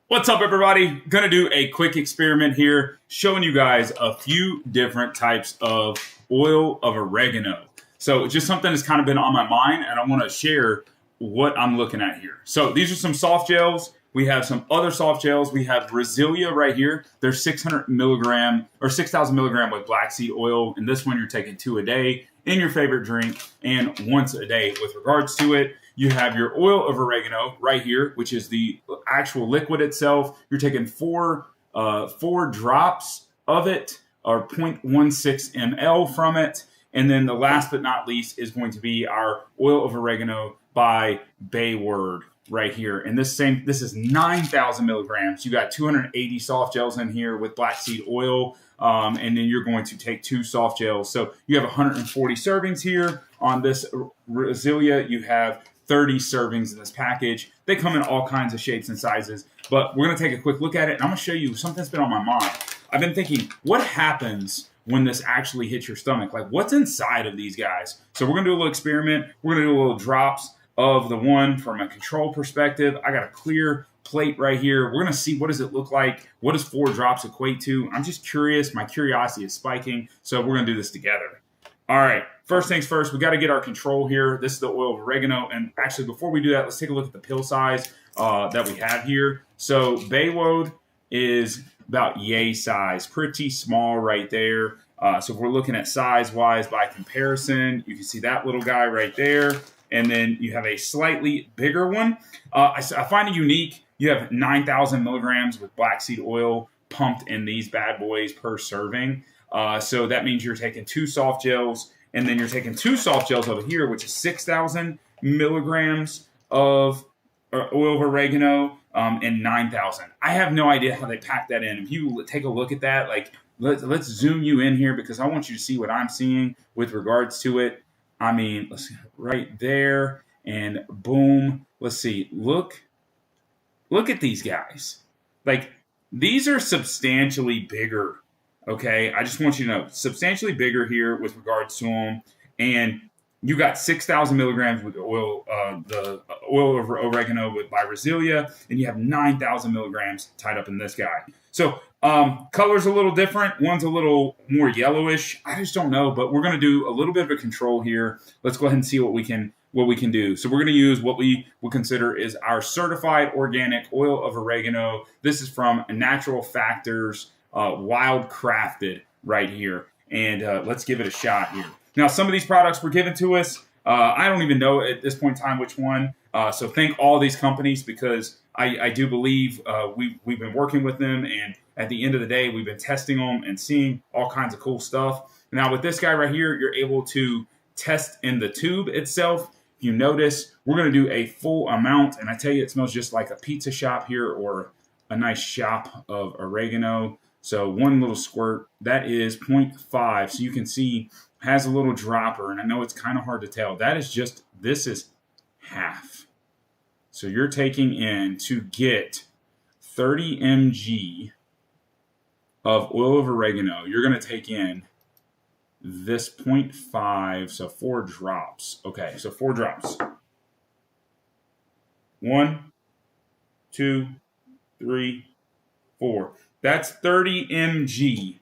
What's up, everybody? Gonna do a quick experiment here, showing you guys a few different types of oil of oregano. So just something that's kind of been on my mind, and I want to share what I'm looking at here. So these are some soft gels. We have some other soft gels. We have Brasilia right here. They're 600 milligram or 6,000 milligram with black seed oil. And this one you're taking 2 a day in your favorite drink and once a day. With regards to it, you have your oil of oregano right here, which is the actual liquid itself. You're taking four drops of it, or 0.16 ml from it. And then the last but not least is going to be our oil of oregano by Bayword right here. And this is 9,000 milligrams. You got 280 soft gels in here with black seed oil. And then you're going to take 2 soft gels. So you have 140 servings here. On this Brasilia, you have 30 servings in this package. They come in all kinds of shapes and sizes, but we're going to take a quick look at it, and I'm going to show you something that's been on my mind. I've been thinking, what happens when this actually hits your stomach? Like, what's inside of these guys? So we're going to do a little experiment. We're going to do a little drops of the one from a control perspective. I got a clear plate right here. We're going to see, what does it look like? What does 4 drops equate to? I'm just curious. My curiosity is spiking, so we're going to do this together. All right, first things first, we got to get our control here. This is the oil of oregano. And actually, before we do that, let's take a look at the pill size that we have here. So Bayword is about yay size, pretty small right there. So if we're looking at size-wise by comparison, you can see that little guy right there. And then you have a slightly bigger one. I find it unique. You have 9,000 milligrams with black seed oil pumped in these bad boys per serving. So that means you're taking 2 soft gels, and then you're taking 2 soft gels over here, which is 6,000 milligrams of oil of oregano and 9,000. I have no idea how they pack that in. If you take a look at that, like let's zoom you in here because I want you to see what I'm seeing with regards to it. I mean, let's see, right there, and boom. Let's see. Look at these guys. Like, these are substantially bigger. Okay, I just want you to know, substantially bigger here with regards to them. And you got 6,000 milligrams with oil, the oil of oregano with Brasilia, and you have 9,000 milligrams tied up in this guy. So color's a little different. One's a little more yellowish. I just don't know, but we're going to do a little bit of a control here. Let's go ahead and see what we can do. So we're going to use what we would consider is our certified organic oil of oregano. This is from Natural Factors. Wild crafted right here, and let's give it a shot here. Now, some of these products were given to us. I don't even know at this point in time which one. So thank all these companies, because I do believe we've been working with them, and at the end of the day, we've been testing them and seeing all kinds of cool stuff. Now, with this guy right here, you're able to test in the tube itself. If you notice, we're going to do a full amount, and I tell you, it smells just like a pizza shop here or a nice shop of oregano. So one little squirt, that is 0.5. So you can see has a little dropper, and I know it's kind of hard to tell. This is half. So you're taking in, to get 30 mg of oil of oregano, you're going to take in this 0.5, so 4 drops. Okay, so 4 drops. 1, 2, 3, 4. That's 30 mg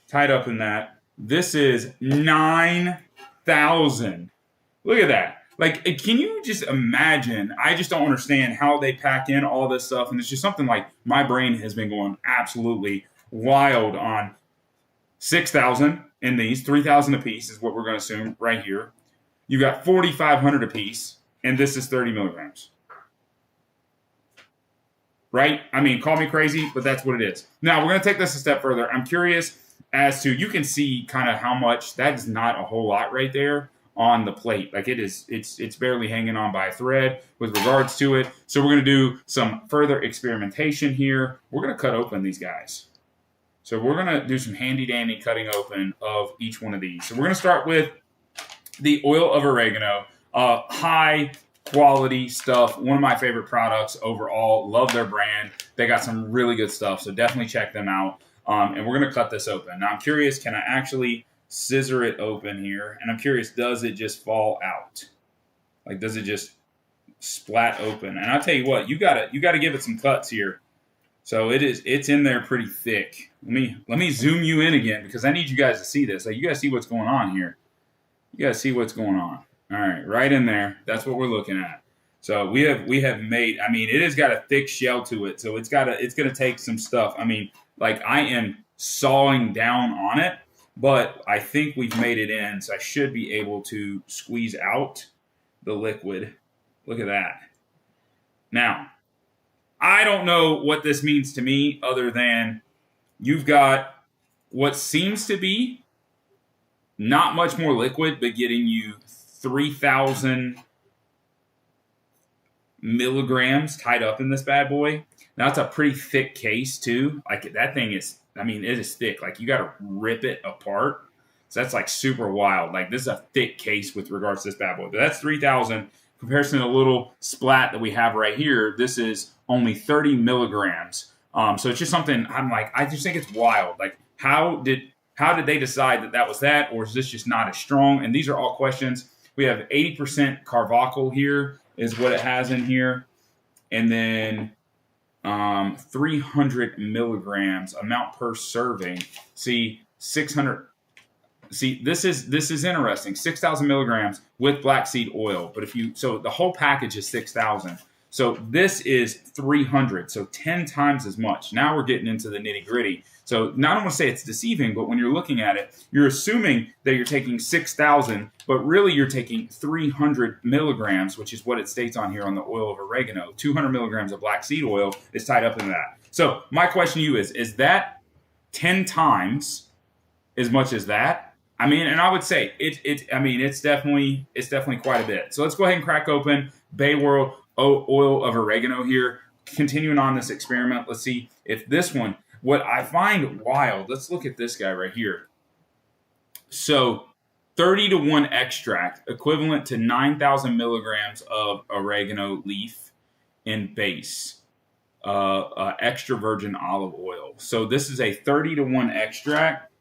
tied up in that. This is 9,000. Look at that. Like, can you just imagine? I just don't understand how they pack in all this stuff. And it's just something like my brain has been going absolutely wild on. 6,000 in these, 3,000 a piece is what we're going to assume right here. You got 4,500 a piece, and this is 30 milligrams. Right? I mean, call me crazy, but that's what it is. Now, we're going to take this a step further. I'm curious as to, you can see kind of how much, that is not a whole lot right there on the plate. Like, it's barely hanging on by a thread with regards to it. So we're going to do some further experimentation here. We're going to cut open these guys. So we're going to do some handy-dandy cutting open of each one of these. So we're going to start with the oil of oregano. High quality stuff. One of my favorite products overall. Love their brand. They got some really good stuff, so definitely check them out. And we're going to cut this open. Now, I'm curious, can I actually scissor it open here? And I'm curious, does it just fall out? Like, does it just splat open? And I'll tell you what, you gotta give it some cuts here. So it's in there pretty thick. Let me zoom you in again because I need you guys to see this. Like, you guys see what's going on here. You guys see what's going on. All right, right in there. That's what we're looking at. So we have made, I mean, it has got a thick shell to it. So it's going to take some stuff. I mean, like, I am sawing down on it, but I think we've made it in. So I should be able to squeeze out the liquid. Look at that. Now, I don't know what this means to me other than you've got what seems to be not much more liquid, but getting you 3,000 milligrams tied up in this bad boy. Now, it's a pretty thick case too. Like, that thing is, I mean, it is thick. Like, you got to rip it apart. So that's like super wild. Like, this is a thick case with regards to this bad boy. But that's 3,000. Comparison to the little splat that we have right here, this is only 30 milligrams. So it's just something I'm like, I just think it's wild. Like, how did they decide that was that, or is this just not as strong? And these are all questions. We have 80% carbachol here is what it has in here. And then 300 milligrams amount per serving. See, 600. See, this is interesting. 6,000 milligrams with black seed oil. But so the whole package is 6,000. So this is 300. So 10 times as much. Now we're getting into the nitty gritty. So now I don't want to say it's deceiving, but when you're looking at it, you're assuming that you're taking 6,000, but really you're taking 300 milligrams, which is what it states on here on the oil of oregano. 200 milligrams of black seed oil is tied up in that. So my question to you is that 10 times as much as that? I mean, and I would say it's definitely quite a bit. So let's go ahead and crack open Bay World oil of oregano here. Continuing on this experiment, let's see if this one, what I find wild, let's look at this guy right here. So 30-to-1 extract, equivalent to 9,000 milligrams of oregano leaf in base, extra virgin olive oil. So this is a 30-to-1 extract.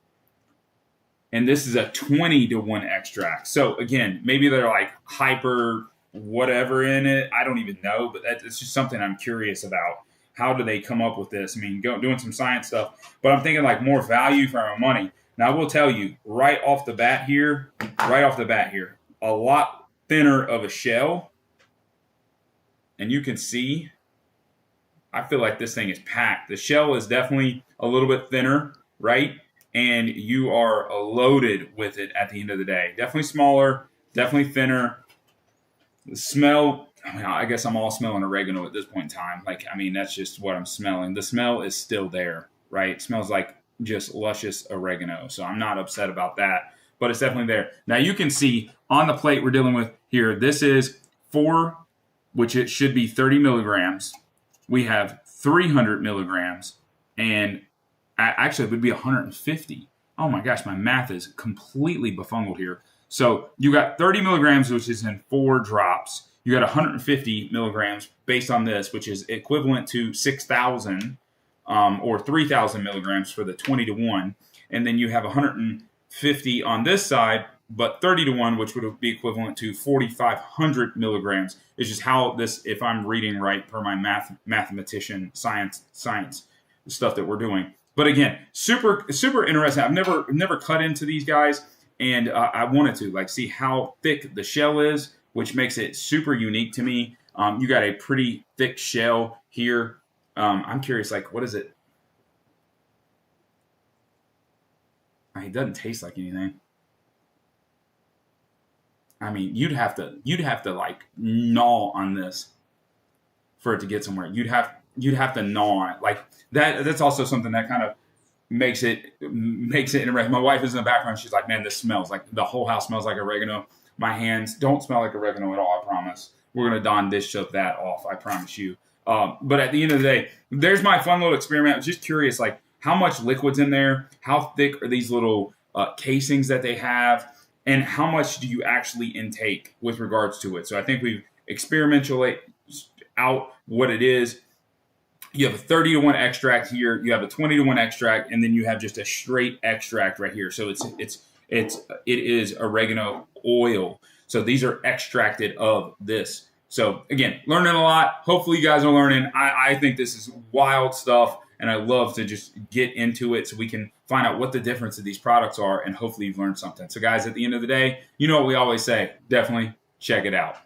And this is a 20-to-1 extract. So again, maybe they're like hyper whatever in it. I don't even know, but it's just something I'm curious about. How do they come up with this? I mean, doing some science stuff, but I'm thinking like more value for our money. Now, I will tell you right off the bat here, a lot thinner of a shell. And you can see, I feel like this thing is packed. The shell is definitely a little bit thinner, right? And you are loaded with it at the end of the day. Definitely smaller, definitely thinner. The smell, I guess I'm all smelling oregano at this point in time. Like, I mean, that's just what I'm smelling. The smell is still there, right? It smells like just luscious oregano. So I'm not upset about that, but it's definitely there. Now you can see on the plate we're dealing with here, this is 4, which it should be 30 milligrams. We have 300 milligrams, and actually, it would be 150. Oh my gosh, my math is completely befungled here. So you got 30 milligrams, which is in 4 drops. You got 150 milligrams based on this, which is equivalent to 6,000 or 3,000 milligrams for the 20-to-1. And then you have 150 on this side, but 30-to-1, which would be equivalent to 4,500 milligrams. It's just how this, if I'm reading right per my mathematician science stuff that we're doing. But again, super interesting. I've never cut into these guys, and I wanted to like see how thick the shell is, which makes it super unique to me. You got a pretty thick shell here. I'm curious, like, what is it? It doesn't taste like anything. I mean, you'd have to like gnaw on this for it to get somewhere. You'd have to gnaw on it like that. That's also something that kind of makes it interesting. My wife is in the background. She's like, man, this smells like the whole house smells like oregano. My hands don't smell like oregano at all. I promise. We're going to Dawn dish soap that off. I promise you. But at the end of the day, there's my fun little experiment. I was just curious, like how much liquid's in there? How thick are these little casings that they have? And how much do you actually intake with regards to it? So I think we've experimentally out what it is. You have a 30-to-1 extract here. You have a 20-to-1 extract, and then you have just a straight extract right here. So it is oregano oil. So these are extracted of this So again, learning a lot. Hopefully you guys are learning. I think this is wild stuff, and I love to just get into it so we can find out what the difference of these products are, and hopefully you've learned something. So guys, at the end of the day, you know what we always say, definitely check it out.